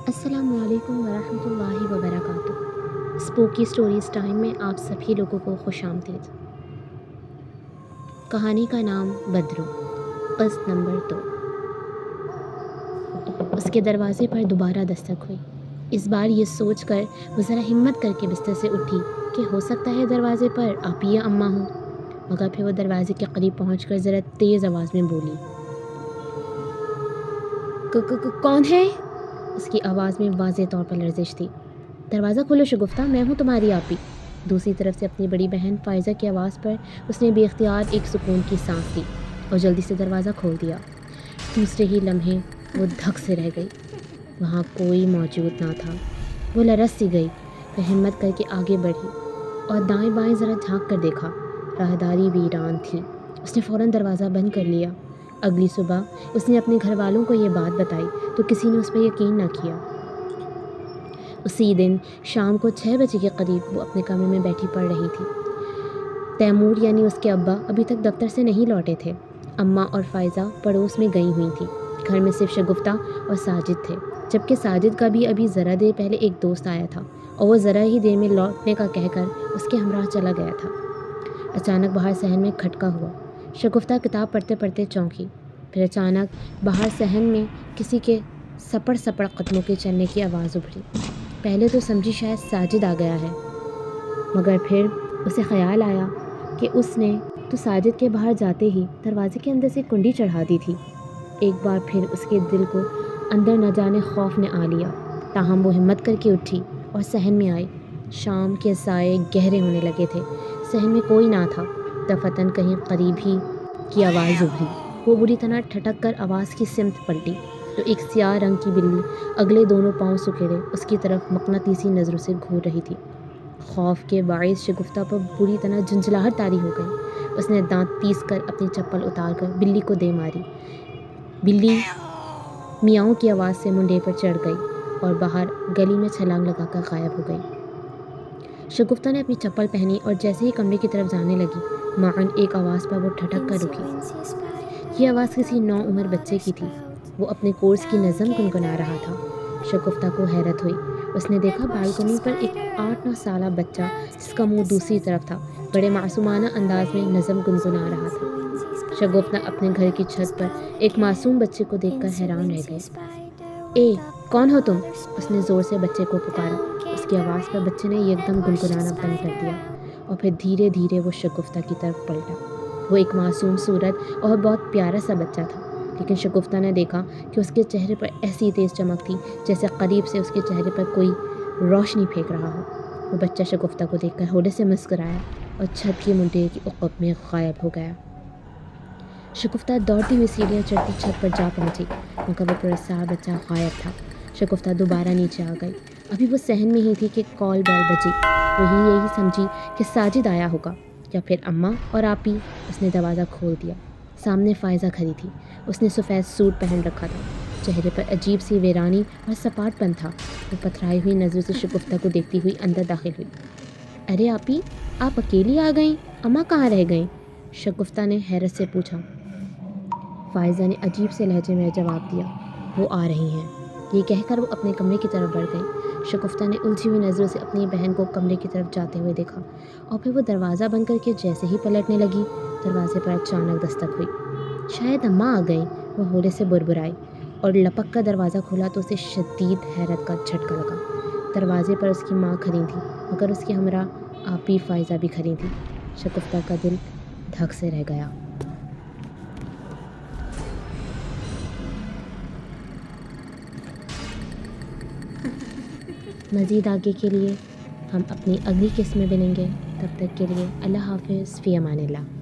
السلام علیکم ورحمۃ اللہ وبرکاتہ۔ اسپوکی سٹوریز ٹائم میں آپ سبھی لوگوں کو خوش آمدید۔ کہانی کا نام بدرو، قسط نمبر 2۔ اس کے دروازے پر دوبارہ دستک ہوئی۔ اس بار یہ سوچ کر وہ ذرا ہمت کر کے بستر سے اٹھی کہ ہو سکتا ہے دروازے پر آپی یا اماں ہوں، مگر پھر وہ دروازے کے قریب پہنچ کر ذرا تیز آواز میں بولی، کون ہے؟ اس کی آواز میں واضح طور پر لرزش تھی۔ دروازہ کھولو شگفتہ، میں ہوں تمہاری آپی۔ دوسری طرف سے اپنی بڑی بہن فائزہ کی آواز پر اس نے بے اختیار ایک سکون کی سانس لی اور جلدی سے دروازہ کھول دیا۔ دوسرے ہی لمحے وہ دھک سے رہ گئی۔ وہاں کوئی موجود نہ تھا۔ وہ لرز سی گئی، پھر ہمت کر کے آگے بڑھی اور دائیں بائیں ذرا جھانک کر دیکھا۔ راہداری ویران تھی۔ اس نے فوراً دروازہ بند کر لیا۔ اگلی صبح اس نے اپنے گھر والوں کو یہ بات بتائی تو کسی نے اس پر یقین نہ کیا۔ اسی دن شام کو 6 بجے کے قریب وہ اپنے کمرے میں بیٹھی پڑھ رہی تھی۔ تیمور یعنی اس کے ابا ابھی تک دفتر سے نہیں لوٹے تھے۔ اماں اور فائزہ پڑوس میں گئی ہوئی تھیں۔ گھر میں صرف شگفتہ اور ساجد تھے، جبکہ ساجد کا بھی ابھی ذرا دیر پہلے ایک دوست آیا تھا اور وہ ذرا ہی دیر میں لوٹنے کا کہہ کر اس کے ہمراہ چلا گیا تھا۔ اچانک باہر صحن میں کھٹکا ہوا۔ شگفتہ کتاب پڑھتے پڑھتے چونکی۔ پھر اچانک باہر صحن میں کسی کے سپڑ سپڑ قدموں کے چلنے کی آواز ابھری۔ پہلے تو سمجھی شاید ساجد آ گیا ہے، مگر پھر اسے خیال آیا کہ اس نے تو ساجد کے باہر جاتے ہی دروازے کے اندر سے کنڈی چڑھا دی تھی۔ ایک بار پھر اس کے دل کو اندر نہ جانے خوف نے آ لیا، تاہم وہ ہمت کر کے اٹھی اور صحن میں آئی۔ شام کے سائے گہرے ہونے لگے تھے۔ صحن میں کوئی نہ تھا۔ دفعتاً کہیں قریب ہی کی آواز ابھری۔ وہ بری طرح ٹھٹک کر آواز کی سمت پلٹی تو ایک سیاہ رنگ کی بلی اگلے دونوں پاؤں سکیڑے اس کی طرف مقناطیسی نظروں سے گھور رہی تھی۔ خوف کے باعث شگفتہ پر بری طرح جھنجھلاہٹ طاری ہو گئی۔ اس نے دانت پیس کر اپنی چپل اتار کر بلی کو دے ماری۔ بلی میاؤں کی آواز سے منڈے پر چڑھ گئی اور باہر گلی میں چھلانگ لگا کر غائب ہو گئی۔ شگفتہ نے اپنی چپل پہنی اور جیسے ہی کمرے کی طرف جانے لگی، معاً ایک آواز پر وہ ٹھٹک کر رکی۔ یہ آواز کسی نوعمر بچے کی تھی۔ وہ اپنے کورس کی نظم گنگنا رہا تھا۔ شگفتہ کو حیرت ہوئی۔ اس نے دیکھا بالکنی پر ایک 8-9 سالہ بچہ جس کا منہ دوسری طرف تھا بڑے معصومانہ انداز میں نظم گنگنا رہا تھا۔ شگفتہ اپنے گھر کی چھت پر ایک معصوم بچے کو دیکھ کر حیران رہ گئی۔ اے کون ہو تم؟ اس نے زور سے بچے کو پکارا۔ اس کی آواز پر بچے نے یکدم گنگنانا بند کر دیا اور پھر دھیرے دھیرے وہ شگفتہ کی طرف پلٹا۔ وہ ایک معصوم صورت اور بہت پیارا سا بچہ تھا، لیکن شگفتہ نے دیکھا کہ اس کے چہرے پر ایسی تیز چمک تھی جیسے قریب سے اس کے چہرے پر کوئی روشنی پھینک رہا ہو۔ وہ بچہ شگفتہ کو دیکھ کر ہولے سے مسکرایا اور چھت کی منڈے کی عقب میں غائب ہو گیا۔ شگفتہ دوڑتی ہوئی سیڑھیاں چڑھتی چھت پر جا پہنچی، مگر وہ پرسرار بچہ غائب تھا۔ شگفتہ دوبارہ نیچے آ گئی۔ ابھی وہ صحن میں ہی تھی کہ کال بیل بجی۔ وہی یہی سمجھی کہ ساجد آیا ہوگا یا پھر اماں اور آپی۔ اس نے دروازہ کھول دیا۔ سامنے فائزہ کھڑی تھی۔ اس نے سفید سوٹ پہن رکھا تھا، چہرے پر عجیب سی ویرانی اور سپاٹ پن تھا۔ وہ پتھرائی ہوئی نظروں سے شگفتہ کو دیکھتی ہوئی اندر داخل ہوئی۔ ارے آپی، آپ اکیلی آ گئیں؟ اماں کہاں رہ گئیں؟ شگفتہ نے حیرت سے پوچھا۔ فائزہ نے عجیب سے لہجے میں جواب دیا، وہ آ رہی ہیں۔ یہ کہہ کر وہ اپنے کمرے کی طرف بڑھ گئی۔ شگفتہ نے الجھی ہوئی نظروں سے اپنی بہن کو کمرے کی طرف جاتے ہوئے دیکھا اور پھر وہ دروازہ بند کر کے جیسے ہی پلٹنے لگی، دروازے پر اچانک دستک ہوئی۔ شاید اماں آ گئیں، وہ ہولے سے بربرائی اور لپک کر دروازہ کھولا تو اسے شدید حیرت کا جھٹکا لگا۔ دروازے پر اس کی ماں کھڑی تھی، مگر اس کے ہمراہ آپی فائزہ بھی کھڑی تھی۔ شگفتہ کا دل دھک سے رہ گیا۔ مزید آگے کے لیے ہم اپنی اگلی قسط میں ملیں گے۔ تب تک کے لیے اللہ حافظ، فی امان اللہ۔